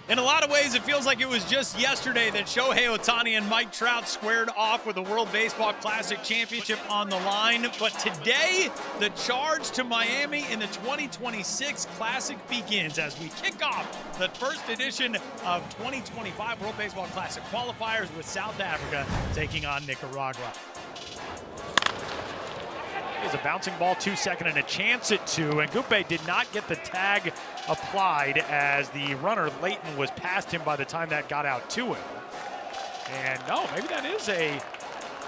In a lot of ways, it feels like it was just yesterday that Shohei Ohtani and Mike Trout squared off with the World Baseball Classic Championship on the line. But today, the charge to Miami in the 2026 Classic begins as we kick off the first edition of 2025 World Baseball Classic Qualifiers with South Africa taking on Nicaragua. Is a bouncing ball, 2-second, and a chance at two. And Gupe did not get the tag applied as the runner, Leighton, was past him by the time that got out to him. And no, maybe that is a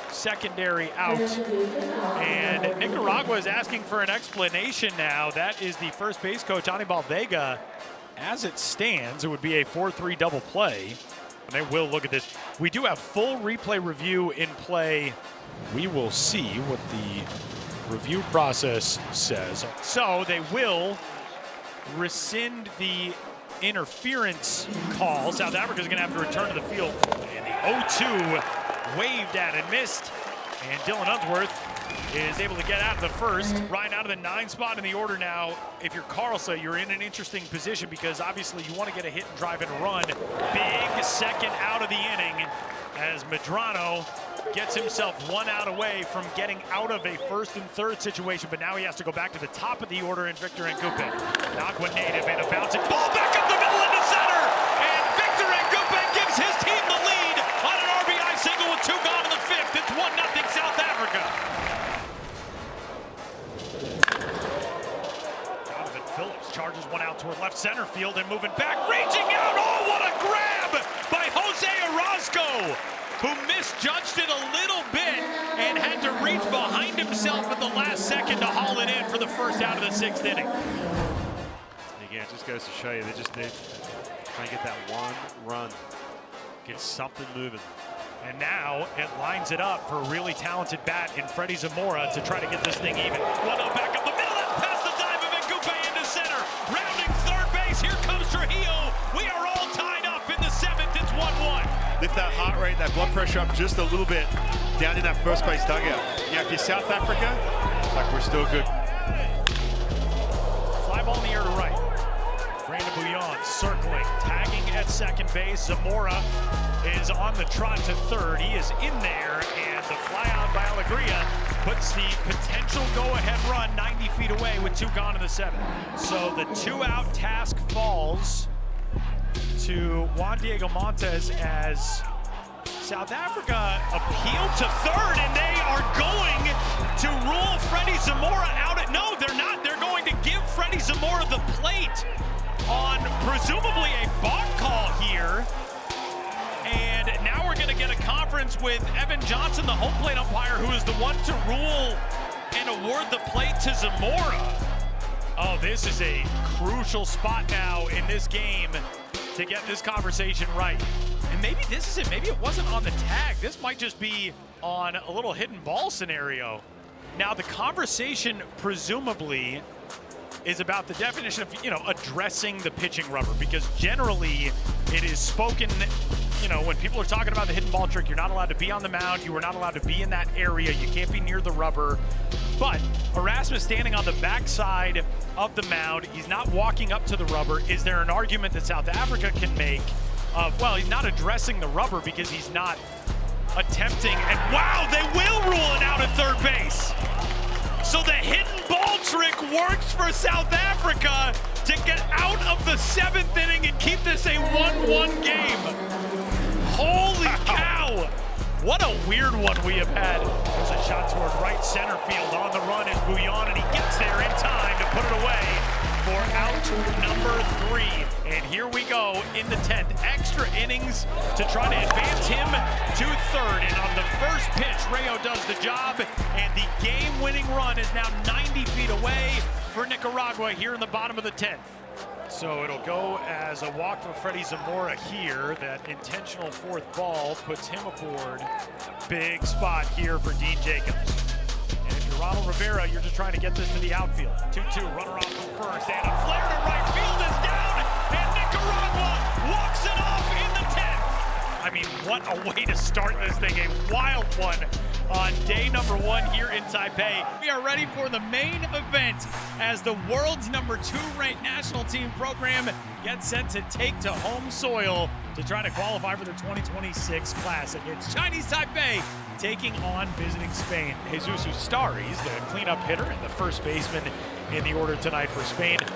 secondary out. And Nicaragua is asking for an explanation now. That is the first base coach, Anibal Vega. As it stands, it would be a 4-3 double play. And they will look at this. We do have full replay review in play. We will see what the review process says. So they will rescind the interference call. South Africa's gonna have to return to the field. And the 0-2 waved at and missed. And Dylan Unsworth is able to get out of the first. Ryan out of the 9 spot in the order now. If you're Carlson, you're in an interesting position because obviously you want to get a hit and drive and run. Big second out of the inning as Medrano gets himself 1 out away from getting out of a 1st and 3rd situation, but now he has to go back to the top of the order in Victor Ngupe. Nagua native and a bouncing ball back up the middle into center, and Victor Ngupe gives his team the lead on an RBI single with 2 gone in the 5th. It's 1-0 South Africa. Jonathan Phillips charges 1 out toward left center field and moving back, reaching out. Oh, what a grab by Jose Orozco, who misjudged it a little bit and had to reach behind himself at the last second to haul it in for the first out of the 6th inning. Again, it just goes to show you they just need to try and get that 1 run, get something moving. And now it lines it up for a really talented bat in Freddie Zamora to try to get this thing even. 1-0 back up the middle, that's past the dive of Ngupe into center. Rounding third base, here comes Trujillo. We are all tied up in the 7th, it's 1-1. Lift that heart rate, that blood pressure up just a little bit down in that first base dugout. Yeah, if you're South Africa, it's like we're still good. Fly ball in the air to right. Brandon Bouillon circling, tagging at second base. Zamora is on the trot to 3rd. He is in there, and the fly out by Alegria puts the potential go-ahead run 90 feet away with 2 gone in the 7th. So the 2-out task falls to Juan Diego Montes as South Africa appealed to 3rd, and they are going to rule Freddie Zamora out. No, they're not. They're going to give Freddie Zamora the plate on presumably a balk call here. And now we're going to get a conference with Evan Johnson, the home plate umpire, who is the one to rule and award the plate to Zamora. Oh, this is a crucial spot now in this game to get this conversation right. And maybe this is it. Maybe it wasn't on the tag. This might just be on a little hidden ball scenario. Now, the conversation presumably is about the definition of, addressing the pitching rubber, because generally it is spoken, when people are talking about the hidden ball trick, you're not allowed to be on the mound, you are not allowed to be in that area, you can't be near the rubber. But Erasmus standing on the backside of the mound, he's not walking up to the rubber. Is there an argument that South Africa can make of, well, he's not addressing the rubber because he's not attempting, and wow, they will rule it out at 3rd base. So the hidden ball trick works for South Africa to get out of the 7th inning and keep this a 1-1 game. Holy cow! What a weird one we have had. There's a shot toward right center field. On the run is Bouillon, and he gets there in time to put it away for out number 3. And here we go in the 10th. Extra innings to try to advance him to 3rd. And on the first pitch, Rayo does the job, and the game-winning run is now 90 feet away for Nicaragua here in the bottom of the 10th. So it'll go as a walk for Freddie Zamora here. That intentional 4th ball puts him aboard. Big spot here for Dean Jacobs. And if you're Ronald Rivera, you're just trying to get this to the outfield. 2-2, runner off from first, and a flare to right field is down, and Nicaragua walks it off in the 10th. I mean, what a way to start this thing. A wild one on day number 1 here in Taipei. We are ready for the main event as the world's number 2 ranked national team program gets set to take to home soil to try to qualify for the 2026 Classic. It's Chinese Taipei taking on visiting Spain. Jesus Ustaris, the cleanup hitter and the first baseman in the order tonight for Spain. As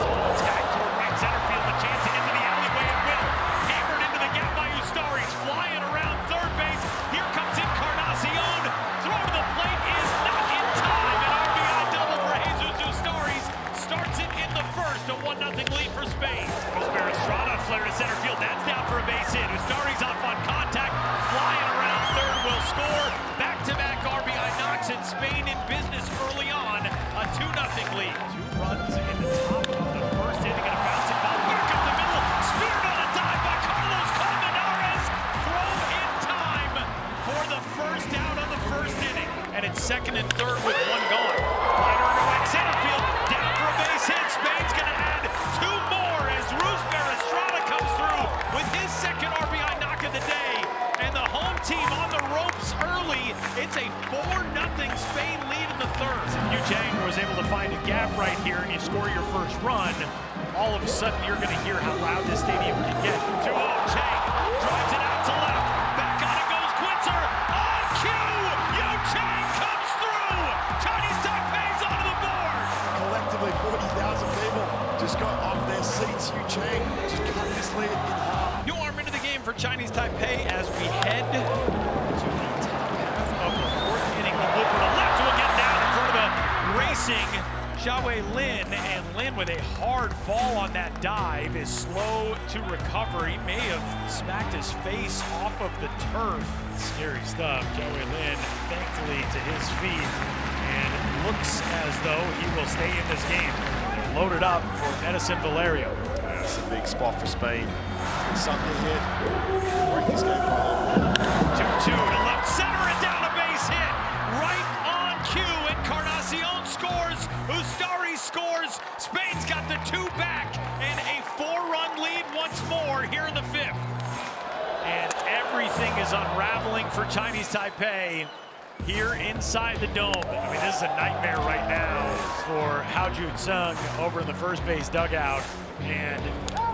ball tag toward right center field, a chance into the alleyway at will. Hammered into the gap by Ustaris, flying around third base. Here comes Encarnacion. Throw to the plate is not in time. An RBI double for Jesus Ustaris. Starts it in the first, a 1-0 lead for Spain. Estrada flare to center field. That's down for a base hit. Ustaris off on contact. Flying around third will score. Back-to-back RBI knocks, and Spain in business early on. A 2-0 lead. 2 runs in the top of the first inning and a bouncing ball back up the middle. Speared on a dive by Carlos Colmenares. Throw in time for the first out of the first inning. And it's second and third with 1 gone. Liner into right center field. Down for a base hit. Spain's going to add 2 more as Estrada comes through with his second RBI knock of the day. And the home team on the ropes early. It's a 4-0 Spain lead in the third. If Yu Chang was able to find a gap right here and you score your first run, all of a sudden you're going to hear how loud this stadium can get. 2-0 Chang drives it out to left. Back on it goes Quinzer. On cue, Yu Chang comes through. Chinese Taipei's onto the board. Collectively, 40,000 people just got off their seats. Yu Chang just cut this lead in half. New arm into the game for Chinese Taipei as we head to the top half of the 4th inning. The looper to left will get down in front of the racing Xiaowei Lin, and Lin with a hard fall on that dive is slow to recover. He may have smacked his face off of the turf. Scary stuff. Xiaowei Lin thankfully to his feet and looks as though he will stay in this game. Loaded up for Edison Valerio. That's a big spot for Spain. Something to hit. Work this game hard. 2-2 to left center and down a base hit. Right on cue. Encarnacion scores. Ustari scores. Spain's got the 2 back and a 4-run lead once more here in the 5th. And everything is unraveling for Chinese Taipei here inside the dome. I mean, this is a nightmare right now for Hao Ju-sung over in the first base dugout, and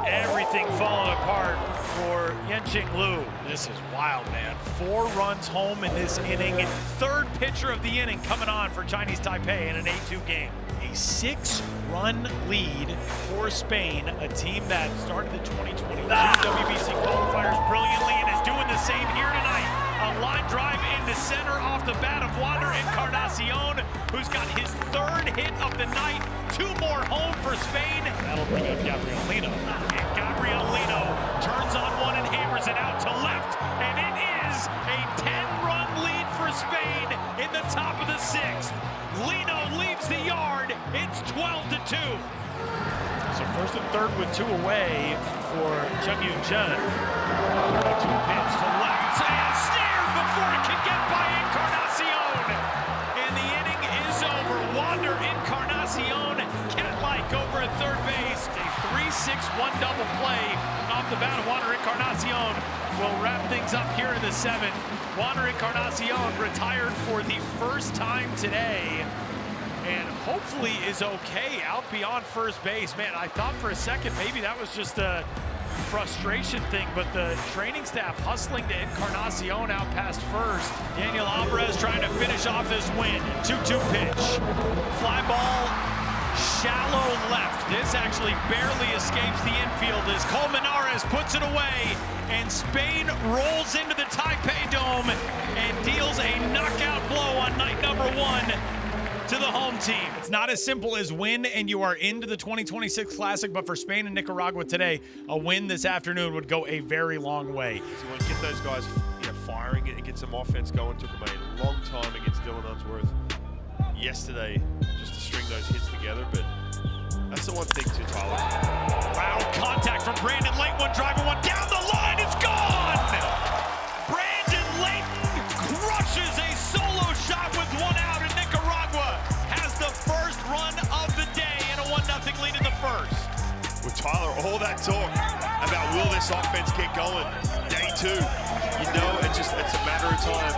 everything falling apart for Yenqing Liu. This is wild, man. 4 runs home in this inning. 3rd pitcher of the inning coming on for Chinese Taipei in an 8-2 game. A 6-run lead for Spain, a team that started the 2022 WBC qualifiers brilliantly and is doing the same here tonight. A line drive into center off the bat of Wander Encarnacion, who's got his 3rd hit of the night. 2 more home for Spain. That'll bring up Gabriel Lino. And Gabriel Lino turns on one and hammers it out to left. And it is a 10-run lead for Spain in the top of the 6th. Lino leaves the yard. It's 12-2. So first and third with 2 away for Chung Yun Chun. 2 pitch to left and snared before it can get by Encarnacion. And the inning is over. Wander Encarnacion, cat-like over at third base. A 3-6-1 double play off the bat of Wander Encarnacion will wrap things up here in the 7th. Wander Encarnacion retired for the first time today, and hopefully is okay out beyond first base. Man, I thought for a second maybe that was just a frustration thing, but the training staff hustling to Encarnacion out past first. Daniel Alvarez trying to finish off this win. 2-2 pitch. Fly ball, shallow left. This actually barely escapes the infield as Colmenares puts it away, and Spain rolls into the Taipei Dome and deals a knockout blow on night number 1 to the home team. It's not as simple as win and you are into the 2026 Classic, but for Spain and Nicaragua today, a win this afternoon would go a very long way. So you want to get those guys firing and get some offense going. Took them a long time against Dylan Unsworth yesterday just to string those hits together, but that's the one thing too, Tyler. Wow, contact from Brandon Layton, one driver, one down the line, it's gone! Brandon Layton crushes a solo shot with 1 out, and Nicaragua has the first run of the day and a 1-0 lead in the first. With Tyler, all that talk about will this offense get going? Day 2, you know it's a matter of time.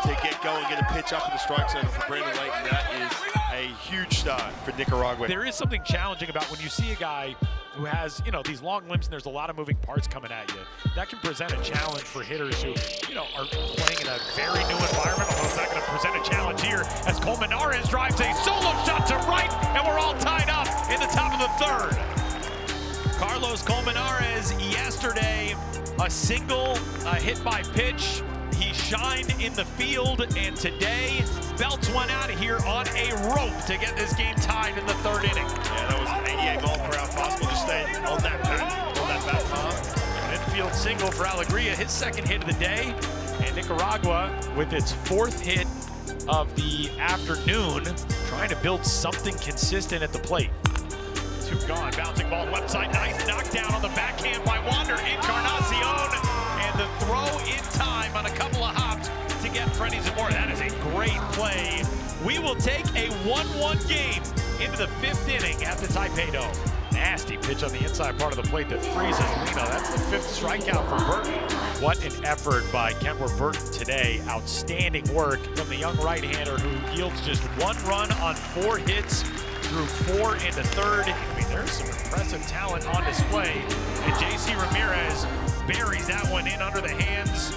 to get going, get a pitch up in the strike zone for Brandon Layton. That is a huge start for Nicaragua. There is something challenging about when you see a guy who has, these long limbs and there's a lot of moving parts coming at you. That can present a challenge for hitters who, are playing in a very new environment, although it's not going to present a challenge here as Colmenares drives a solo shot to right, and we're all tied up in the top of the third. Carlos Colmenares yesterday, a single, hit by pitch. He shined in the field, and today belts one out of here on a rope to get this game tied in the third inning. Yeah, that was an 88-mile-per-hour fastball. Just stayed on that bat palm. An infield single for Alegria, his second hit of the day. And Nicaragua, with its fourth hit of the afternoon, trying to build something consistent at the plate. Two gone, bouncing ball left side, nice knockdown on the backhand by Wander Encarnacion. And the throw in time on a couple of hops to get Freddie Zamora. That is a great play. We will take a 1-1 game into the fifth inning at the Taipei Dome. Nasty pitch on the inside part of the plate that freezes Lino. That's the fifth strikeout for Burton. What an effort by Kenworth Burton today. Outstanding work from the young right-hander who yields just 1 run on 4 hits through 4 into third. I mean, there's some impressive talent on display. And J.C. Ramirez buries that one in under the hands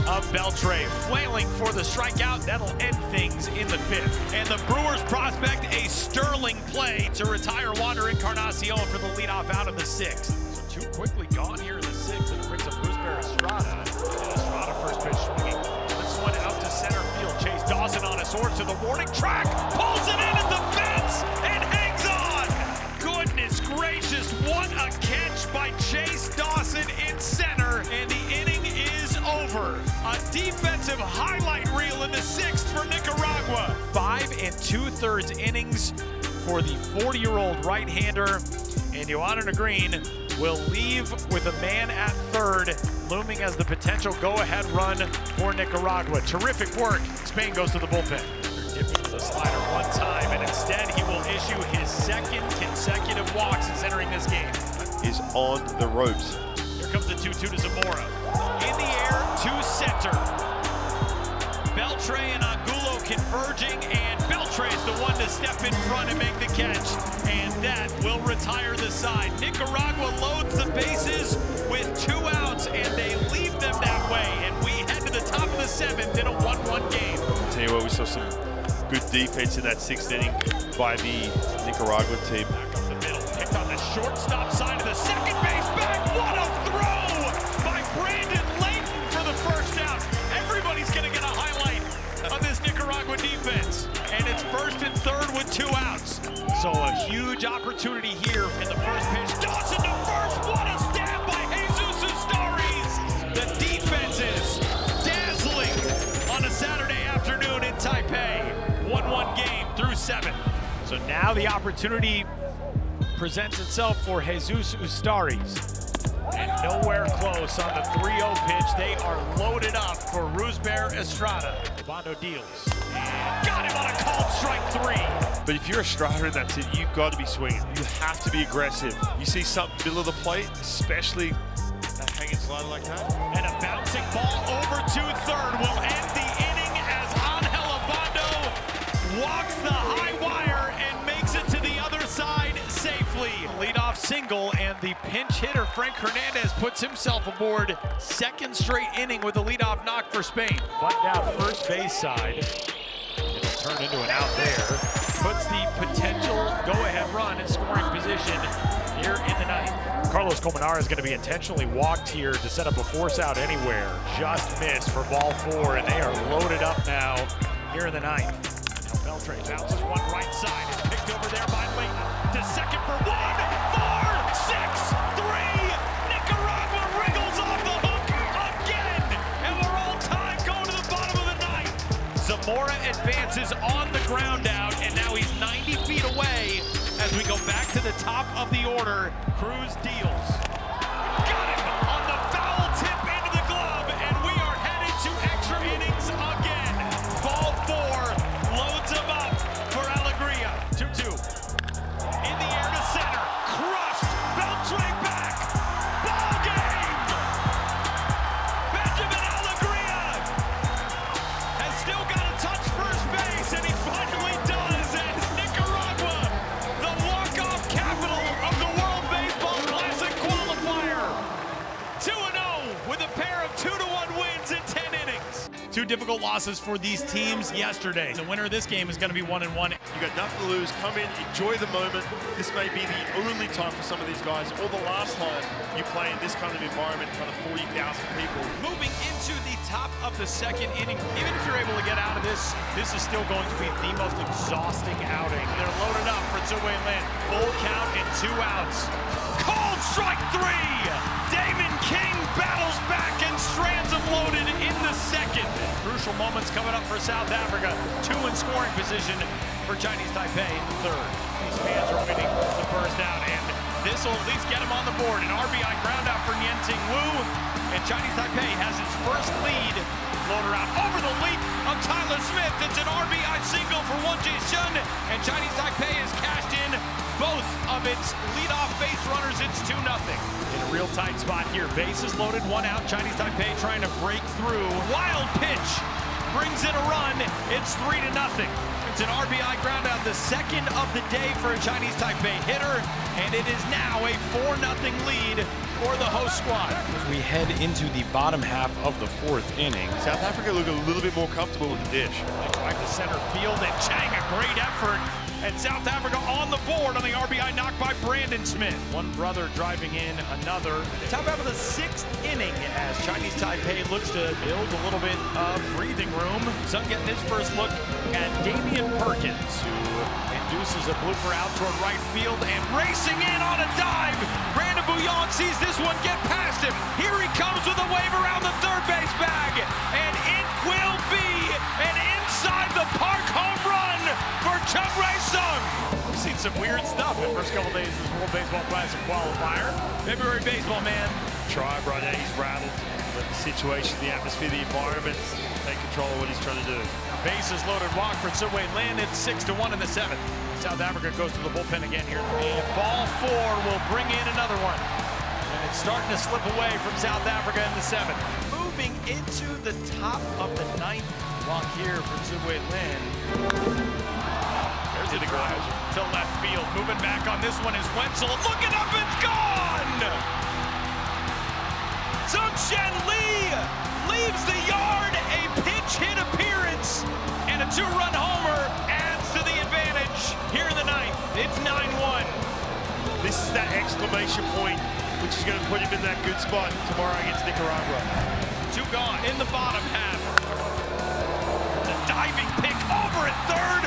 of Beltre, flailing for the strikeout. That'll end things in the fifth. And the Brewers prospect a sterling play to retire Wander Encarnacion for the leadoff out of the sixth. So too quickly gone here in the sixth, and it brings up Estrada. And Estrada first pitch swinging. This one out to center field. Chase Dawson on his horse to the warning track, pulls it in at the fence, and hangs on. Goodness gracious, what a catch by Chase Dawson in center, and the inning is over. A defensive highlight reel in the sixth for Nicaragua. 5 2/3 innings for the 40-year-old right-hander, and Yohanan Green will leave with a man at third, looming as the potential go-ahead run for Nicaragua. Terrific work. Spain goes to the bullpen. Dipping the slider one time, and instead he will issue his second consecutive walk since entering this game. Is on the ropes. Here comes the 2-2 to Zamora. In the air to center. Beltre and Angulo converging, and Beltre is the one to step in front and make the catch. And that will retire the side. Nicaragua loads the bases with 2 outs, and they leave them that way. And we head to the top of the seventh in a 1-1 game. I'll tell you what, we saw some good defense in that sixth inning by the Nicaragua team. Back up the middle, picked on the shortstop side of the second base back. What a throw by Brandon Layton for the first out. Everybody's going to get a highlight of this Nicaragua defense. And it's first and third with 2 outs. So a huge opportunity here in the first pitch. Dawson to first. What a stab by Jesus Ustaris. The defense is dazzling on a Saturday afternoon in Taipei. 1-1 game through 7. So now the opportunity presents itself for Jesus Ustaris. And nowhere close on the 3-0 pitch. They are loaded up for Roosevelt Estrada. Bondo deals. And got him on a called strike 3. But if you're Estrada in that team, you've got to be swinging. You have to be aggressive. You see something middle of the plate, especially a hanging slider like that. And a bouncing ball over to third will end the inning as Angel Bondo walks the high wire and makes it to the other side safely. Leadoff single, and the pinch hitter Frank Hernandez puts himself aboard. Second straight inning with a leadoff knock for Spain. Bunt down first base side. It'll turn into an out there. Puts the potential go-ahead run in scoring position here in the ninth. Carlos Colmenares is going to be intentionally walked here to set up a force out anywhere. Just missed for ball 4, and they are loaded up now here in the ninth. Now Beltre bounces one right side. It's picked over there by Layton. To second for 1, 4, 6, 3. Nicaragua wriggles off the hook again. And we're all tied going to the bottom of the ninth. Zamora advances on the ground out, and now he's 90 feet away as we go back to the top of the order. Cruz deals. Got him on the foul tip into the glove, and we are headed to extra innings again. Ball 4 loads him up for Alegria. 2-2. In the air to center. Crushed. Beltre back. Ball game. Benjamin Alegria has Two difficult losses for these teams yesterday. The winner of this game is going to be 1-1. You got nothing to lose. Come in, enjoy the moment. This may be the only time for some of these guys, or the last time you play in this kind of environment in front of 40,000 people. Moving into the top of the second inning, even if you're able to get out of this, this is still going to be the most exhausting outing. They're loaded up for Zhui Lin. Full count and 2 outs. Called strike 3. Damon King battles back and strands him loaded in the second. Crucial moments coming up for South Africa. 2 in scoring position for Chinese Taipei in the third. These fans are waiting the first out, and this will at least get him on the board. An RBI ground out for Nianting Wu, and Chinese Taipei has its first lead. Floater out over the leap of Tyler Smith. It's an RBI single for Won Ji-shun, and Chinese Taipei has cashed in both of its leadoff base runners. It's 2-0. In a real tight spot here. Bases loaded, 1 out. Chinese Taipei trying to break through. Wild pitch brings in a run. It's 3-0. It's an RBI ground out, the second of the day for a Chinese Taipei hitter, and it is now a 4-0 lead for the host squad. We head into the bottom half of the 4th inning. South Africa look a little bit more comfortable with the dish. Back to center field, and Chang, a great effort. And South Africa on the board on the RBI knock by Brandon Smith. One brother driving in another. Top half of the 6th inning as Chinese Taipei looks to build a little bit of breathing room. Sun getting his first look at Damian Perkins, who induces a blooper out toward right field and racing in on a dive. Brandon Bouillon sees this one get past him. Here he comes with a wave around the third base bag, and it will be an inside the park home run for Chung Rae-sung. We've seen some weird stuff in the first couple days of this World Baseball Classic Qualifier. February baseball, man. Try, brother. He's rattled. Let the situation, the atmosphere, the environment take control of what he's trying to do. Bases loaded walk for Zhui Lin. It's 6-1 in the 7th. South Africa goes to the bullpen again here. And ball 4 will bring in another one. And it's starting to slip away from South Africa in the 7th. Moving into the top of the 9th. Walk here for Zhui Lin. There's the drive to left field. Moving back on this one is Wenzel. Looking up, it's gone! Zhongshan Lee leaves the yard. A pinch hit appearance and a 2-run homer adds to the advantage here in the 9th. It's 9-1. This is that exclamation point, which is going to put him in that good spot tomorrow against Nicaragua. 2 gone in the bottom half. The diving pick over at third.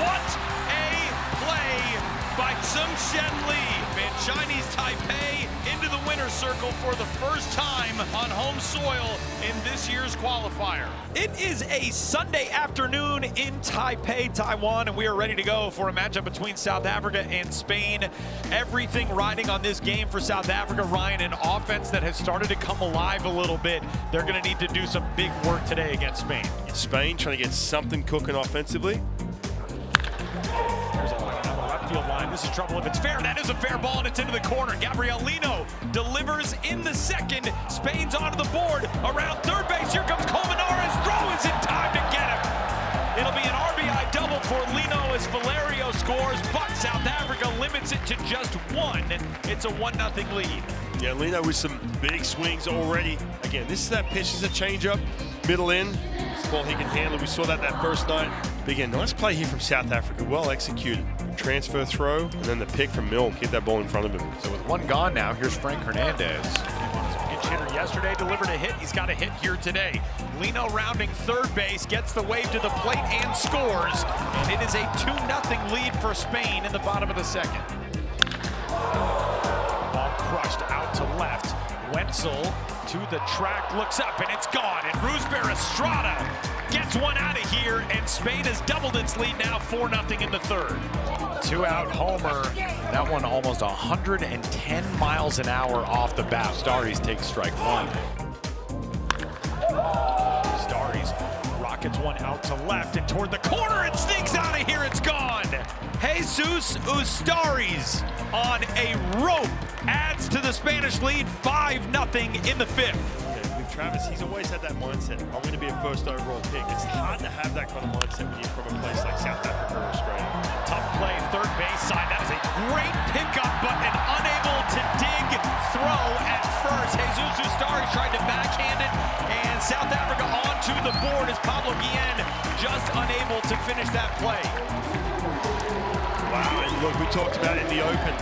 What a play by Zhongshan Lee. And Chinese Taipei into the winner's circle for the first time on home soil in this year's qualifier. It is a Sunday afternoon in Taipei, Taiwan, and we are ready to go for a matchup between South Africa and Spain. Everything riding on this game for South Africa. Ryan, an offense that has started to come alive a little bit. They're going to need to do some big work today against Spain. Spain trying to get something cooking offensively. There's a line down the left field line. This is trouble if it's fair. That is a fair ball, and it's into the corner. Gabrielino delivers in the second. Spain's onto the board. Around third base, here comes Colmenares. Throw is in time to get him. It'll be an RBI double for Lino as Valerio scores, but South Africa limits it to just 1. It's a 1-0 lead. Yeah, Lino with some big swings already. Again, this is that pitch. This is a changeup, middle in. It's a ball he can handle. We saw that first night. But again, nice play here from South Africa. Well executed. Transfer throw, and then the pick from Milk. Get that ball in front of him. So with 1 gone now, here's Frank Hernandez. Pinch hitter yesterday, delivered a hit. He's got a hit here today. Lino rounding third base, gets the wave to the plate and scores. And it is a 2-0 lead for Spain in the bottom of the 2nd. Ball crushed out to left. Wenzel to the track, looks up, and it's gone. And Roosbear Estrada gets one out of here, and Spain has doubled its lead now, 4-0 in the 3rd. 2-out homer. That one almost 110 miles an hour off the bat. Starries takes strike 1. Starries rockets one out to left and toward the corner. It sneaks out of here. It's gone. Jesus Ustaris on a rope adds to the Spanish lead, 5-0 in the 5th. With Travis, he's always had that mindset. I'm going to be a first overall pick. It's hard to have that kind of mindset when you're from a place like South Africa or Australia. Tough play, third base side. That is a great pickup, but an unable to dig throw at first. Jesus Ustaris tried to backhand it, and South Africa onto the board. scored as Pablo Guillen just unable to finish that play. Wow, and look, we talked about it in the open.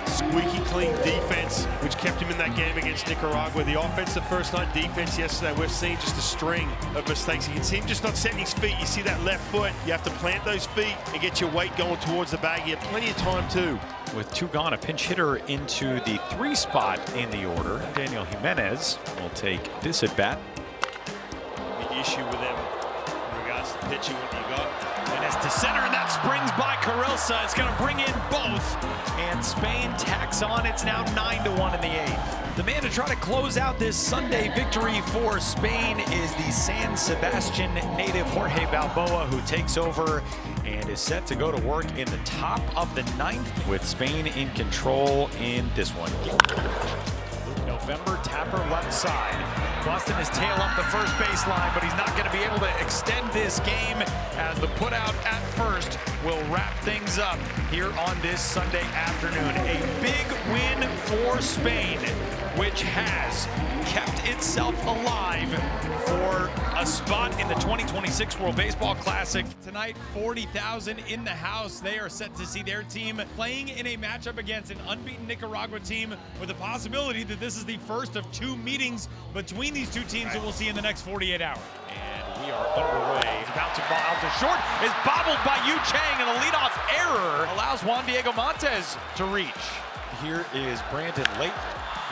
Squeaky clean defense, which kept him in that game against Nicaragua. The offense, the first night defense yesterday, we're seeing just a string of mistakes. You can see him just not setting his feet. You see that left foot. You have to plant those feet and get your weight going towards the bag. You have plenty of time too. With 2 gone, a pinch hitter into the 3 spot in the order. Daniel Jimenez will take this at bat. The issue with them in regards to pitching, what do you got? And it's to center, and that springs by Carilsa. It's going to bring in both. And Spain tacks on. It's now 9-1 in the 8th. The man to try to close out this Sunday victory for Spain is the San Sebastian native Jorge Balboa, who takes over and is set to go to work in the top of the 9th with Spain in control in this one. November, tapper left side. Busting his tail up the first baseline, but he's not going to be able to extend this game as the putout at first will wrap things up here on this Sunday afternoon. A big win for Spain, which has kept itself alive for a spot in the 2026 World Baseball Classic. Tonight, 40,000 in the house. They are set to see their team playing in a matchup against an unbeaten Nicaragua team with the possibility that this is the first of 2 meetings between these 2 teams that we'll see in the next 48 hours. And we are underway. Bouncing ball out to short is bobbled by Yu Chang, and a leadoff error allows Juan Diego Montes to reach. Here is Brandon Layton.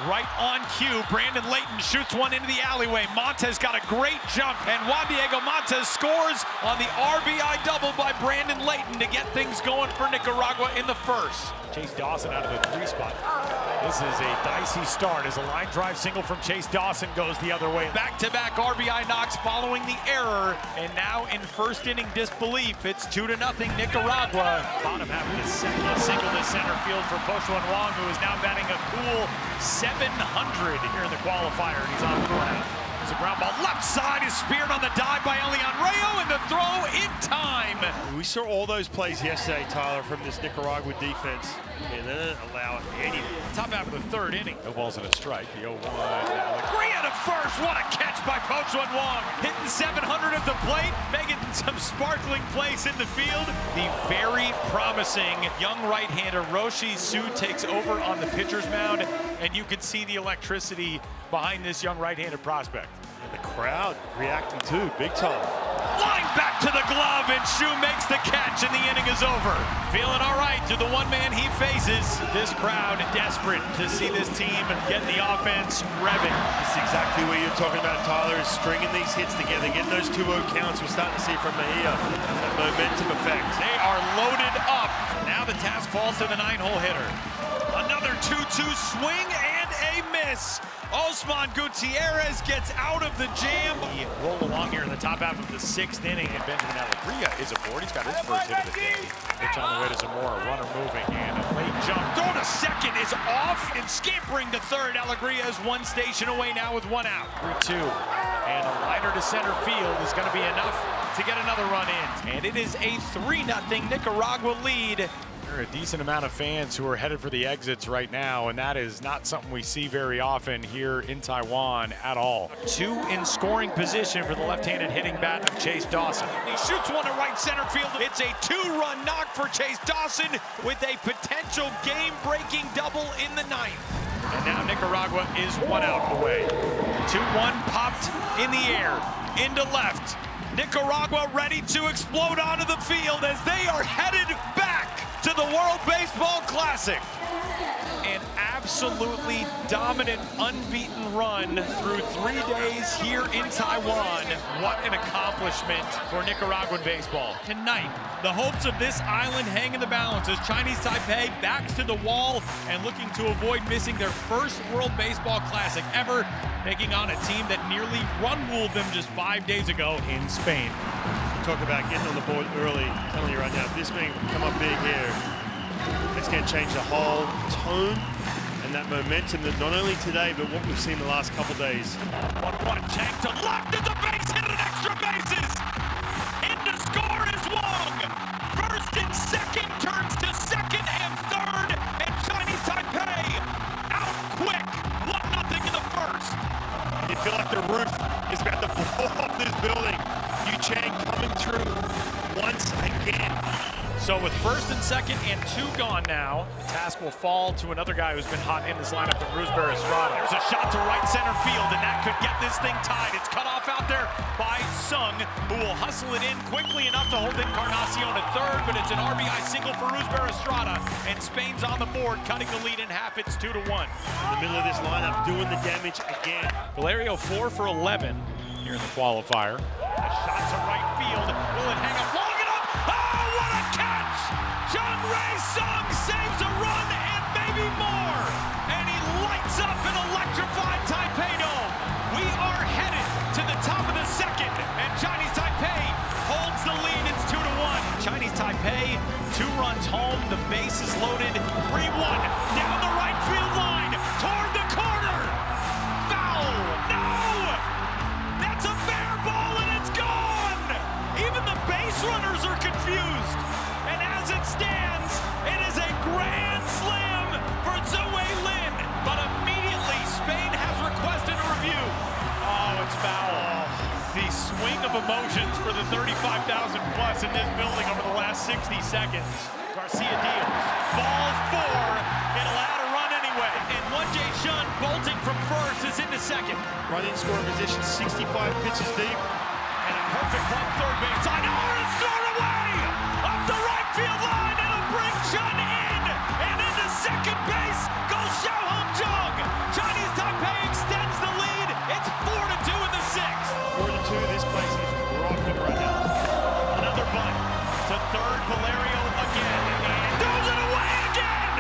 Right on cue, Brandon Layton shoots one into the alleyway. Montes got a great jump, and Juan Diego Montes scores on the RBI double by Brandon Layton to get things going for Nicaragua in the first. Chase Dawson out of the 3 spot. This is a dicey start as a line drive single from Chase Dawson goes the other way. Back-to-back RBI knocks following the error, and now in first inning disbelief, it's 2-0 Nicaragua. Bottom half of the second, a single to center field for Pochuan Wong, who is now batting a cool 700 here in the qualifier, and he's on the ground. There's a ground ball left side, is speared on the dive by Elian Rayo, and the throw in time. We saw all those plays yesterday, Tyler, from this Nicaragua defense, and they didn't allow anything. Top half of the 3rd inning. No balls and a strike. The 0-1. Alegria to first. What a catch by Pochuan Wong. Hitting 700 at the plate, making some sparkling plays in the field. The very promising young right-hander Roshi Su takes over on the pitcher's mound, and you can see the electricity behind this young right-handed prospect. And the crowd reacting too, big time. Line back to the glove, and Shu makes the catch, and the inning is over. Feeling all right to the one man he faces. This crowd desperate to see this team get the offense revving. This is exactly what you're talking about, Tyler, is stringing these hits together, getting those 2-0 counts. We're starting to see from Mejia, that momentum effect. They are loaded up. Now the task falls to the 9-hole hitter. Another 2-2 swing and a miss. Osman Gutierrez gets out of the jam. He roll along here in the top half of the 6th inning, and Benjamin Alegria is aboard. He's got his first hit of the day. Pitch on the way to Zamora, runner moving, and a late jump. Throw to second is off, and scampering to third. Alegria is 1 station away now with 1 out. 3-2, and a liner to center field is going to be enough to get another run in. And it is a 3-0 Nicaragua lead. There are a decent amount of fans who are headed for the exits right now, and that is not something we see very often here in Taiwan at all. 2 in scoring position for the left-handed hitting bat of Chase Dawson. He shoots one to right center field. It's a 2-run knock for Chase Dawson with a potential game-breaking double in the 9th. And now Nicaragua is 1 out away. 2-1 popped in the air, into left. Nicaragua ready to explode onto the field as they are headed back to the World Baseball Classic. An absolutely dominant, unbeaten run through 3 days here in Taiwan. What an accomplishment for Nicaraguan baseball. Tonight, the hopes of this island hang in the balance as Chinese Taipei backs to the wall and looking to avoid missing their first World Baseball Classic ever, taking on a team that nearly run-ruled them just 5 days ago in Spain. Talk about getting on the board early. I'm telling you right now, if this thing come up big here, it's going to change the whole tone and that momentum that not only today, but what we've seen the last couple days. 1-1 Chang to left at the base, hit an extra bases. In to score is Wong. First and second turns to second and third, and Chinese Taipei out quick. 1-0 in the first. You feel like the roof is about to blow off this building. Yu Chang coming through once again. So with first and second and 2 gone now, the task will fall to another guy who's been hot in this lineup, the Roosevelt Estrada. There's a shot to right center field, and that could get this thing tied. It's cut off out there by Sung, who will hustle it in quickly enough to hold Encarnacion at third, but it's an RBI single for Roosevelt Estrada, and Spain's on the board, cutting the lead in half. It's 2-1. In the middle of this lineup, doing the damage again. Valerio 4 for 11 here in the qualifier. A shot to right field. Will it hang up long enough? Oh, what a catch! Jung-Rae Sung saves a run and maybe more. And he lights up an electrified Taipei Dome. We are headed to the top of the second, and Chinese Taipei holds the lead. It's 2-1. Chinese Taipei, 2 runs home. The base is loaded. 3-1 down the right field line toward the corner. Foul! No! That's a fair ball, and it's gone! Even the base runners are confused. And as it stands, it is a grand slam for Zhou Lin. But immediately, Spain has requested a review. Oh, it's foul. The swing of emotions for the 35,000 plus in this building over the last 60 seconds. Garcia deals. Ball 4. It'll add a run anyway. And Won-Jae Shun bolting from first is into second. Right in scoring position, 65 pitches deep. And a perfect run third base line. Oh, it's thrown away! Up the right field line, it'll bring Chun in! And into second base goes Xiaohong Jung! Chinese Taipei extends the lead. It's 4-2 in the 6th. 4-2, this place is rocking right now. Another bunt to third, Valerio again. And throws it away again!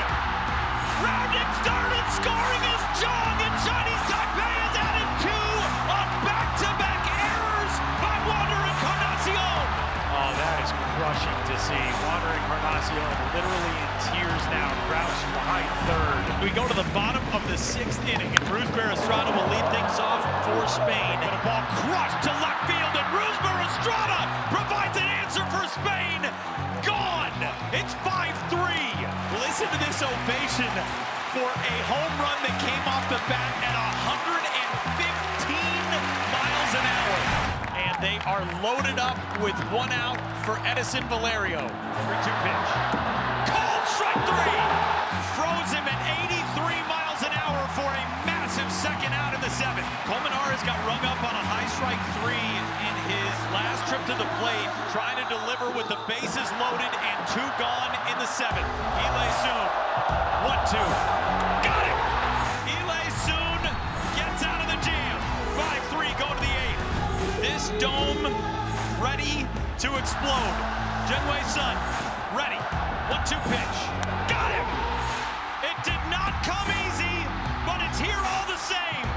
Rounding third and scoring is Jung, and Chinese Taipei has added 2 on back-to-back errors by Wander Encarnacion. Oh, that is crushing to see. Wander Encarnacion literally in tears now, crouched behind third. We go to the bottom of the 6th inning, and Roosevelt Estrada will lead things off for Spain. But a ball crushed to left field, and Roosevelt Estrada provides an answer for Spain. Gone! It's 5-3. Listen to this ovation for a home run that came off the bat at 115 miles an hour. And they are loaded up with 1 out for Edison Valerio. 3-2 pitch. Cold strike 3. Froze him at 83 miles an hour for a massive second out in the 7th. Colmenares got rung up on a high strike 3 in his last trip to the plate, trying to deliver with the bases loaded and 2 gone in the 7th. Ilay Soon, 1-2. Got it! Ilay Soon gets out of the jam. 5-3, go to the 8th. This dome ready to explode. Jung-Rae Sung, ready. 1-2 pitch. Got him! It did not come easy, but it's here all the same.